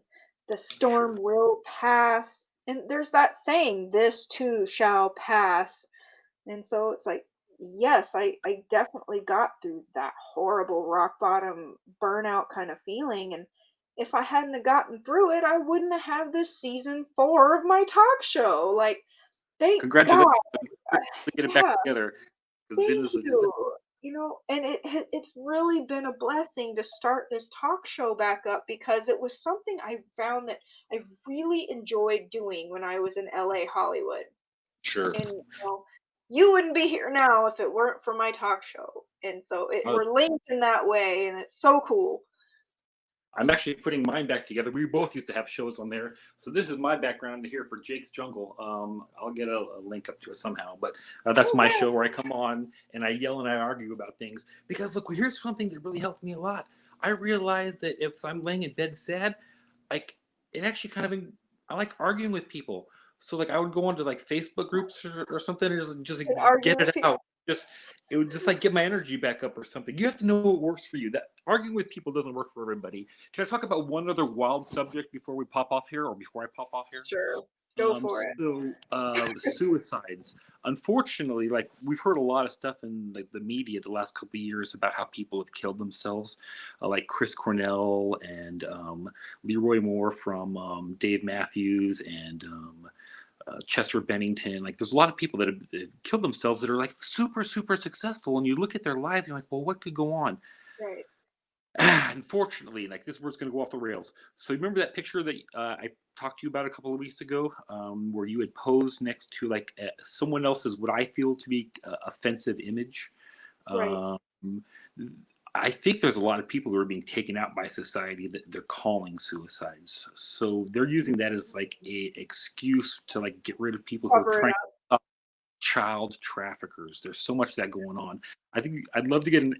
the Sure. storm will pass. And there's that saying, this too shall pass. And so it's like, yes, I definitely got through that horrible rock bottom burnout kind of feeling. And if I hadn't have gotten through it, I wouldn't have this season 4 of my talk show. Like, thank Congratulations. God. We get it back Yeah. together. Because it Thank is a disaster. you. And it's really been a blessing to start this talk show back up, because it was something I found that I really enjoyed doing when I was in LA Hollywood. Sure. And you wouldn't be here now if it weren't for my talk show. And so Uh, we're linked in that way, and it's so cool. I'm actually putting mine back together. We both used to have shows on there. So this is my background here for Jake's Jungle. I'll get a link up to it somehow. But that's Oh my yeah. show where I come on and I yell and I argue about things. Because look, here's something that really helped me a lot. I realized that if I'm laying in bed sad, like it actually I like arguing with people. So like I would go onto like Facebook groups or something and just And like, argue get with it people. out. Just it would just like get my energy back up or something. You have to know what works for you. That arguing with people doesn't work for everybody. Can I talk about one other wild subject before we pop off here, or before I pop off here? Sure. Go for it. Suicides. Unfortunately, like we've heard a lot of stuff in like the media the last couple of years about how people have killed themselves, like Chris Cornell and Leroy Moore from Dave Matthews and Chester Bennington. Like, there's a lot of people that have killed themselves that are like super, super successful. And you look at their lives, and you're like, well, what could go on? Right. Unfortunately, like this word's going to go off the rails. So you remember that picture that I talked to you about a couple of weeks ago, where you had posed next to like someone else's what I feel to be offensive image. Right. Um, I think there's a lot of people who are being taken out by society that they're calling suicides. So they're using that as like a excuse to like get rid of people who are Cover it trying up. to stop child traffickers. There's so much of that going on. I think I'd love to get an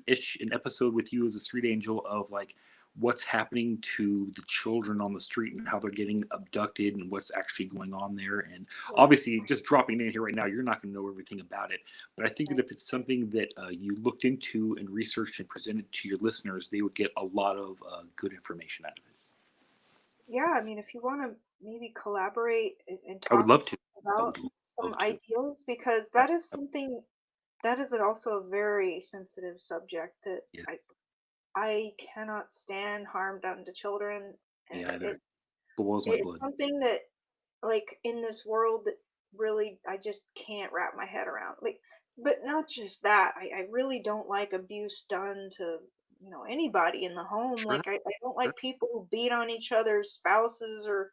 episode with you as a street angel of like what's happening to the children on the street and how they're getting abducted and what's actually going on there. And Right. obviously, just dropping in here right now, you're not going to know everything about it. But I think that Right. if it's something that you looked into and researched and presented to your listeners, they would get a lot of good information out of it. Yeah, I mean, if you want to maybe collaborate and I would talk love to. I about would some love to. ideas, because that is something that is also a very sensitive subject that Yeah, I cannot stand harm done to children, and me either. it Blows my it's blood. something that, like, in this world that really I just can't wrap my head around. Like, but not just that, I really don't like abuse done to anybody in the home. Sure. Like, I don't Sure. like people who beat on each other's spouses or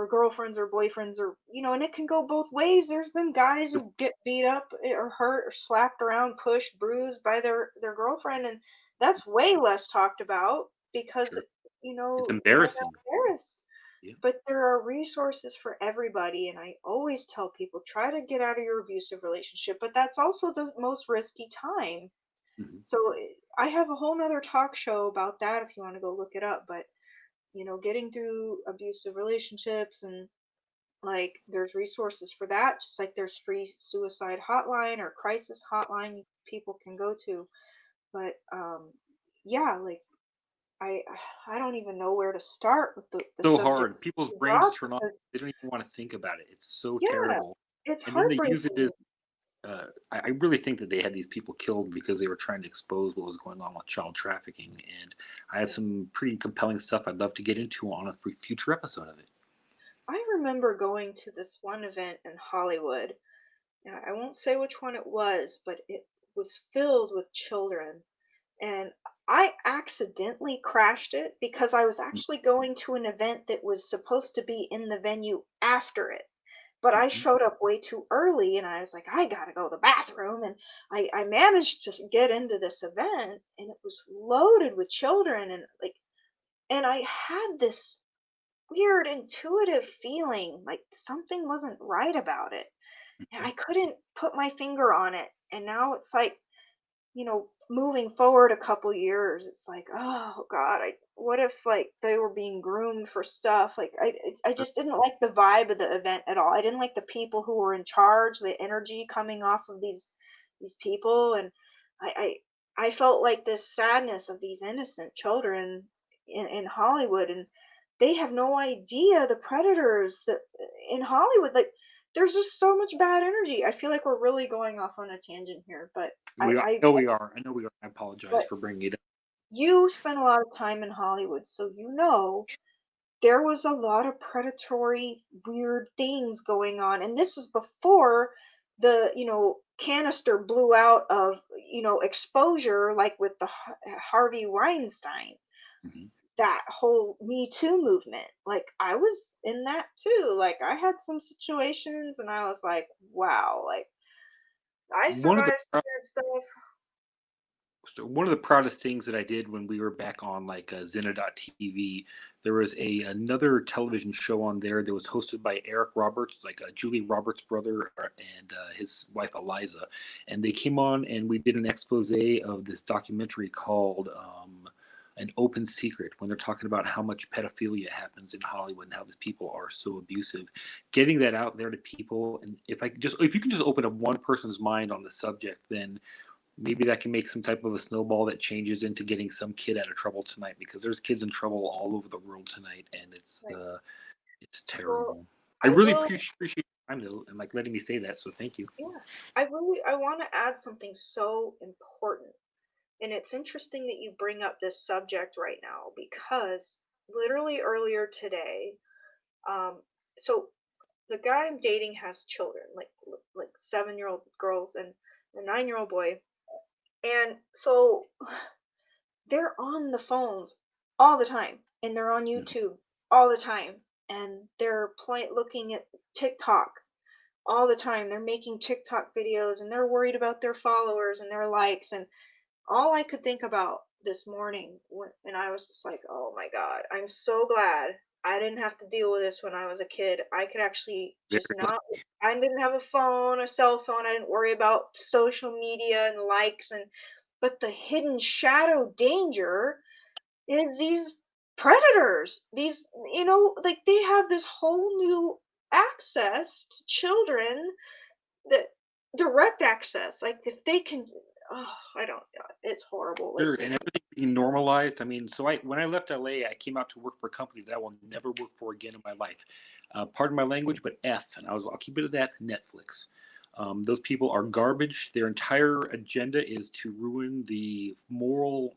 girlfriends or boyfriends, or and it can go both ways. There's been guys who get beat up or hurt or slapped around, pushed, bruised by their girlfriend, and that's way less talked about because Sure. It's they're embarrassing. embarrassed. Yeah. But there are resources for everybody, and I always tell people, try to get out of your abusive relationship, but that's also the most risky time. Hmm. So I have a whole nother talk show about that if you want to go look it up. But getting through abusive relationships, and like, there's resources for that, just like there's free suicide hotline or crisis hotline people can go to. But yeah, like, I I don't even know where to start with the So subject hard. People's you brains brought, turn off. because They don't even want to think about it. It's so yeah, terrible. it's And then they use it as. heartbreaking. I really think that they had these people killed because they were trying to expose what was going on with child trafficking. And I have some pretty compelling stuff I'd love to get into on a future episode of it. I remember going to this one event in Hollywood, and I won't say which one it was, but it was filled with children. And I accidentally crashed it because I was actually going to an event that was supposed to be in the venue after it. But I Mm-hmm. showed up way too early, and I was like, I gotta go to the bathroom. And I managed to get into this event, and it was loaded with children. And like, and I had this weird intuitive feeling like something wasn't right about it. And I couldn't put my finger on it. And now it's like, moving forward a couple years, it's like, oh God, what if like they were being groomed for stuff? Like I just didn't like the vibe of the event at all. I didn't like the people who were in charge, the energy coming off of these people, and I felt like this sadness of these innocent children in Hollywood, and they have no idea the predators that in Hollywood, like there's just so much bad energy. I feel like we're really going off on a tangent here, but We are, I I know we are. I know we are. I apologize but for bringing it up. you spent a lot of time in Hollywood, so you know there was a lot of predatory, weird things going on. And this is before the, canister blew out of, exposure, like with the Harvey Weinstein, Mhm. that whole Me Too movement. Like, I was in that too. Like, I had some situations and I was like, wow, like, I One of the survived some weird stuff. So one of the proudest things that I did when we were back on like Zena.tv, there was another television show on there that was hosted by Eric Roberts, like Julie Roberts' brother, and his wife Eliza, and they came on and we did an expose of this documentary called "An Open Secret," when they're talking about how much pedophilia happens in Hollywood and how these people are so abusive. Getting that out there to people, and if you can just open up one person's mind on the subject, then maybe that can make some type of a snowball that changes into getting some kid out of trouble tonight, because there's kids in trouble all over the world tonight, and Like, it's well, terrible. I I really will. appreciate your time though, and like letting me say that, so thank you. Yeah, I want to add something so important. And it's interesting that you bring up this subject right now because literally earlier today, um, so the guy I'm dating has children, like 7-year-old girls and a 9-year-old boy, and so they're on the phones all the time, and they're on Mhm. YouTube all the time, and they're looking at TikTok all the time. They're making TikTok videos, and they're worried about their followers and their likes, and all I could think about this morning, and I was just like, oh my God, I'm so glad I didn't have to deal with this when I was a kid. I could actually Very just glad. not, I didn't have a phone, a cell phone. I didn't worry about social media and likes, but the hidden shadow danger is these predators. These, like they have this whole new access to children, that direct access. Like if they can, oh, I don't. It's horrible. Like Sure, and everything being normalized. I mean, so I when I left LA, I came out to work for a company that I will never work for again in my life. Pardon my language, but F, and I'll keep it at that. Netflix. Those people are garbage. Their entire agenda is to ruin the moral,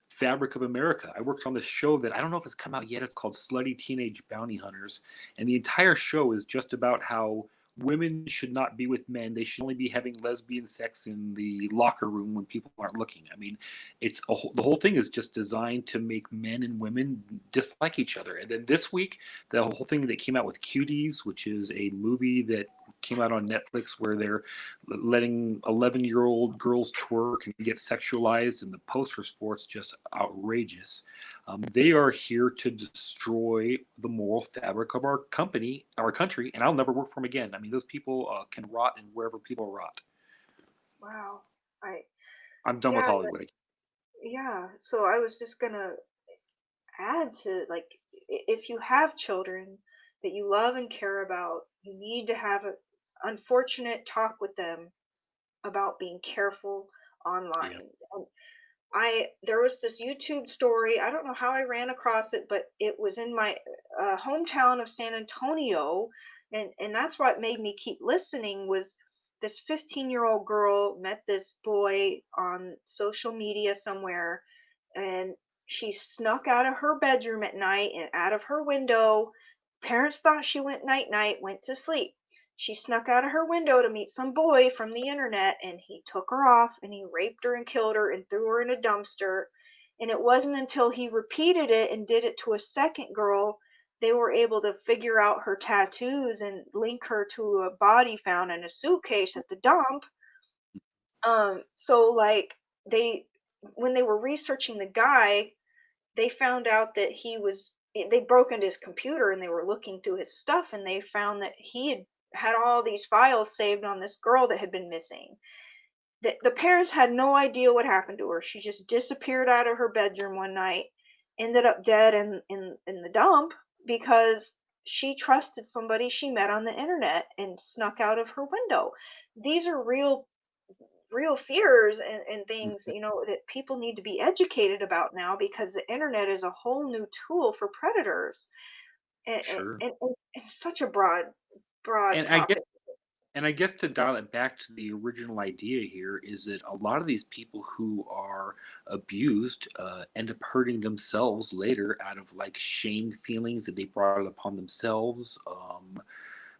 fabric of America. I worked on this show that I don't know if it's come out yet. It's called Slutty Teenage Bounty Hunters, and the entire show is just about how women should not be with men. They should only be having lesbian sex in the locker room when people aren't looking. I mean, the whole thing is just designed to make men and women dislike each other. And then this week, the whole thing that came out with Cuties, which is a movie that came out on Netflix where they're letting 11-year-old girls twerk and get sexualized, and the posters for it's just outrageous. They are here to destroy the moral fabric of our country, and I'll never work for them again. I mean, those people can rot in wherever people rot. wow. I I'm done with Yeah, Hollywood. yeah. So I was just gonna add to, like, if you have children that you love and care about, you need to have a unfortunate talk with them about being careful Yeah. online. There was this YouTube story. I don't know how I ran across it, but it was in my hometown of San Antonio, and that's what made me keep listening. Was this 15-year-old girl met this boy on social media somewhere, and she snuck out of her bedroom at night and out of her window. Parents thought she went night night, went to sleep. She snuck out of her window to meet some boy from the internet, and he took her off and he raped her and killed her and threw her in a dumpster. And it wasn't until he repeated it and did it to a second girl they were able to figure out her tattoos and link her to a body found in a suitcase at the dump. So like they when they were researching the guy, they found out that they broke into his computer and they were looking through his stuff, and they found that he had all these files saved on this girl that had been missing. The parents had no idea what happened to her. She just disappeared out of her bedroom one night, ended up dead in the dump because she trusted somebody she met on the internet and snuck out of her window. These are real fears and things, you know, that people need to be educated about now, because the internet is a whole new tool for predators. And, Sure. and it's such a broad And I guess topic. And I guess to dial it back to the original idea here is that a lot of these people who are abused end up hurting themselves later out of like shame feelings that they brought upon themselves. I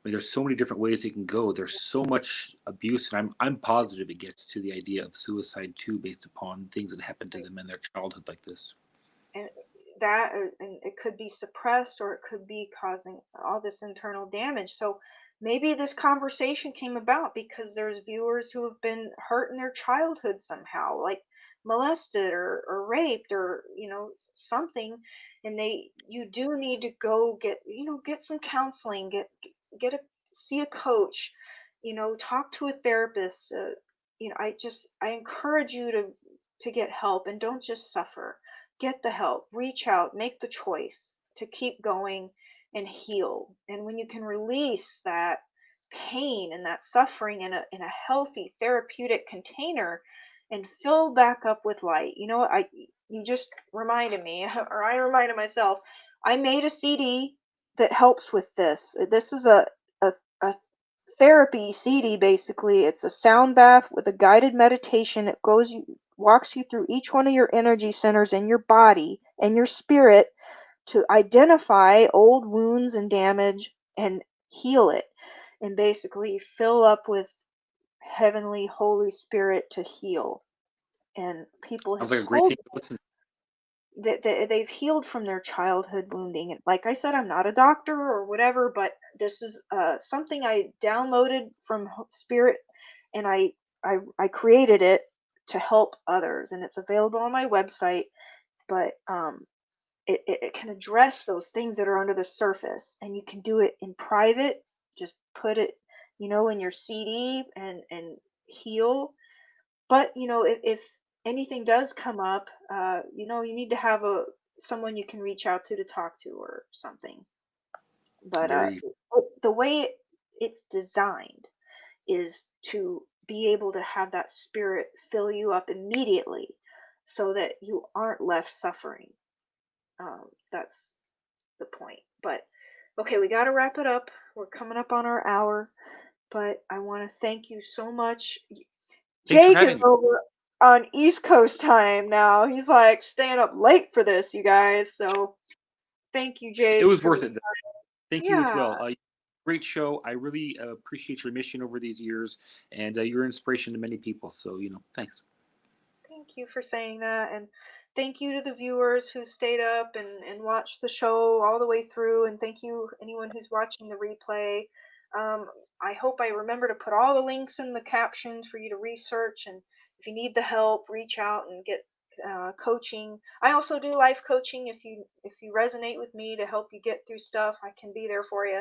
mean, there's so many different ways it can go. There's so much abuse, and I'm positive it gets to the idea of suicide too, based upon things that happened to them in their childhood like this. And that, and it could be suppressed, or it could be causing all this internal damage. So maybe this conversation came about because there's viewers who have been hurt in their childhood somehow, like molested or raped, or you know, something. And you do need to go get, you know, get some counseling, get a see a coach, you know, talk to a therapist. You know, I encourage you to get help, and don't just suffer. Get the help, reach out, make the choice to keep going and heal. And when you can release that pain and that suffering in a healthy therapeutic container and fill back up with light. You know, you just reminded me, or I reminded myself, I made a CD that helps with this. This is a therapy CD. Basically, it's a sound bath with a guided meditation. It walks you through each one of your energy centers in your body and your spirit to identify old wounds and damage and heal it, and basically fill up with heavenly Holy Spirit to heal. And people have Sounds like a great told thing to listen to. that they've healed from their childhood wounding. And like I said, I'm not a doctor or whatever, but this is something I downloaded from Spirit, and I created it to help others, and it's available on my website. But it can address those things that are under the surface, and you can do it in private. Just put it, you know, in your CD and heal. But you know, if anything does come up, you know, you need to have a someone you can reach out to talk to or something. But Very the way it's designed is to be able to have that spirit fill you up immediately, so that you aren't left suffering. That's the point. But okay, we got to wrap it up. We're coming up on our hour, but I want to thank you so much. Thanks for Jake is having me. over on East Coast time now. He's like staying up late for this, you guys. So thank you, It Jake, was for worth it. Thank you as yeah. well. Great show. I really appreciate your mission over these years, and your inspiration to many people. So, thanks. Thank you for saying that, and thank you to the viewers who stayed up and watched the show all the way through, and thank you anyone who's watching the replay. I hope I remember to put all the links in the captions for you to research, and if you need the help, reach out and get coaching. I also do life coaching. If you resonate with me to help you get through stuff, I can be there for you.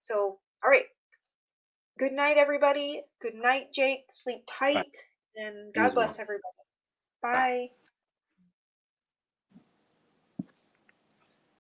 So, all right. Good night, everybody. Good night, Jake. Sleep Bye. tight, and You God as bless well. everybody. Bye. Bye.